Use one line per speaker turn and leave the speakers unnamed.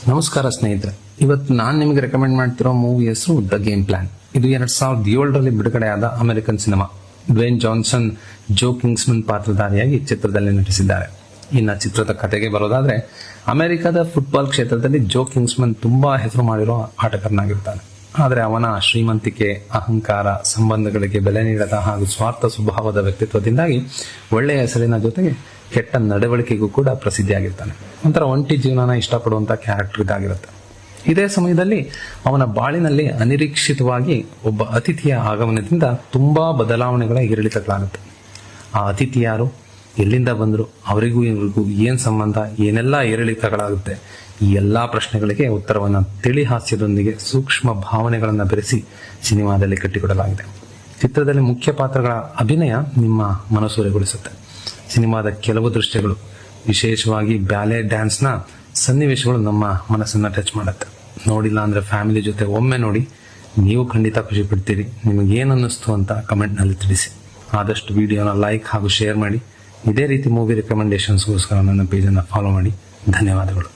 ನಮಸ್ಕಾರ ಸ್ನೇಹಿತರೆ, ಇವತ್ತು ನಾನು ನಿಮಗೆ ರೆಕಮೆಂಡ್ ಮಾಡ್ತಿರೋ ಮೂವಿ ಹೆಸರು ದ ಗೇಮ್ ಪ್ಲಾನ್. ಇದು 2007ರಲ್ಲಿ ಬಿಡುಗಡೆಯಾದ ಅಮೆರಿಕನ್ ಸಿನಿಮಾ. ಡ್ವೇನ್ ಜಾನ್ಸನ್ ಜೋ ಕಿಂಗ್ಸ್ಮನ್ ಪಾತ್ರಧಾರಿಯಾಗಿ ಚಿತ್ರದಲ್ಲಿ ನಟಿಸಿದ್ದಾರೆ. ಇನ್ನು ಚಿತ್ರದ ಕಥೆಗೆ ಬರೋದಾದ್ರೆ, ಅಮೆರಿಕದ ಫುಟ್ಬಾಲ್ ಕ್ಷೇತ್ರದಲ್ಲಿ ಜೋ ಕಿಂಗ್ಸ್ಮನ್ ತುಂಬಾ ಹೆಸರು ಮಾಡಿರೋ ಆಟಗಾರನಾಗಿರ್ತಾನೆ. ಆದರೆ ಅವನ ಶ್ರೀಮಂತಿಕೆ, ಅಹಂಕಾರ, ಸಂಬಂಧಗಳಿಗೆ ಬೆಲೆ ನೀಡದ ಹಾಗೂ ಸ್ವಾರ್ಥ ಸ್ವಭಾವದ ವ್ಯಕ್ತಿತ್ವದಿಂದಾಗಿ ಒಳ್ಳೆಯ ಹೆಸರಿನ ಜೊತೆಗೆ ಕೆಟ್ಟ ನಡವಳಿಕೆಗೂ ಕೂಡ ಪ್ರಸಿದ್ಧಿಯಾಗಿರ್ತಾನೆ. ಒಂಥರ ಒಂಟಿ ಜೀವನನ ಇಷ್ಟಪಡುವಂತ ಕ್ಯಾರೆಕ್ಟರ್ ಇದಾಗಿರುತ್ತೆ. ಇದೇ ಸಮಯದಲ್ಲಿ ಅವನ ಬಾಳಿನಲ್ಲಿ ಅನಿರೀಕ್ಷಿತವಾಗಿ ಒಬ್ಬ ಅತಿಥಿಯ ಆಗಮನದಿಂದ ತುಂಬಾ ಬದಲಾವಣೆಗಳ ಏರಿಳಿತಗಳಾಗುತ್ತೆ. ಆ ಅತಿಥಿ ಯಾರು, ಎಲ್ಲಿಂದ ಬಂದ್ರು, ಅವರಿಗೂ ಇವರಿಗೂ ಏನ್ ಸಂಬಂಧ, ಏನೆಲ್ಲ ಏರಿಳಿತಗಳಾಗುತ್ತೆ, ಈ ಎಲ್ಲಾ ಪ್ರಶ್ನೆಗಳಿಗೆ ಉತ್ತರವನ್ನ ತಿಳಿ ಹಾಸ್ಯದೊಂದಿಗೆ ಸೂಕ್ಷ್ಮ ಭಾವನೆಗಳನ್ನ ಬೆರೆಸಿ ಸಿನಿಮಾದಲ್ಲಿ ಕಟ್ಟಿಕೊಡಲಾಗಿದೆ. ಚಿತ್ರದಲ್ಲಿ ಮುಖ್ಯ ಪಾತ್ರಗಳ ಅಭಿನಯ ನಿಮ್ಮ ಮನಸೂರೆಗೊಳಿಸುತ್ತೆ. ಸಿನಿಮಾದ ಕೆಲವು ದೃಶ್ಯಗಳು, ವಿಶೇಷವಾಗಿ ಬ್ಯಾಲೆ ಡ್ಯಾನ್ಸ್ನ ಸನ್ನಿವೇಶಗಳು ನಮ್ಮ ಮನಸ್ಸನ್ನ ಟಚ್ ಮಾಡುತ್ತೆ. ನೋಡಿಲ್ಲ ಅಂದ್ರೆ ಫ್ಯಾಮಿಲಿ ಜೊತೆ ಒಮ್ಮೆ ನೋಡಿ, ನೀವು ಖಂಡಿತ ಖುಷಿ ಪಡ್ತೀರಿ. ನಿಮಗೆ ಏನ್ ಅನ್ನಿಸ್ತು ಅಂತ ಕಮೆಂಟ್ ನಲ್ಲಿ ತಿಳಿಸಿ. ಆದಷ್ಟು ವಿಡಿಯೋನ ಲೈಕ್ ಹಾಗೂ ಶೇರ್ ಮಾಡಿ. ಇದೇ ರೀತಿ ಮೂವಿ ರೆಕಮೆಂಡೇಶನ್ಸ್ಗೋಸ್ಕರ ನನ್ನ ಪೇಜನ್ನು ಫಾಲೋ ಮಾಡಿ. ಧನ್ಯವಾದಗಳು.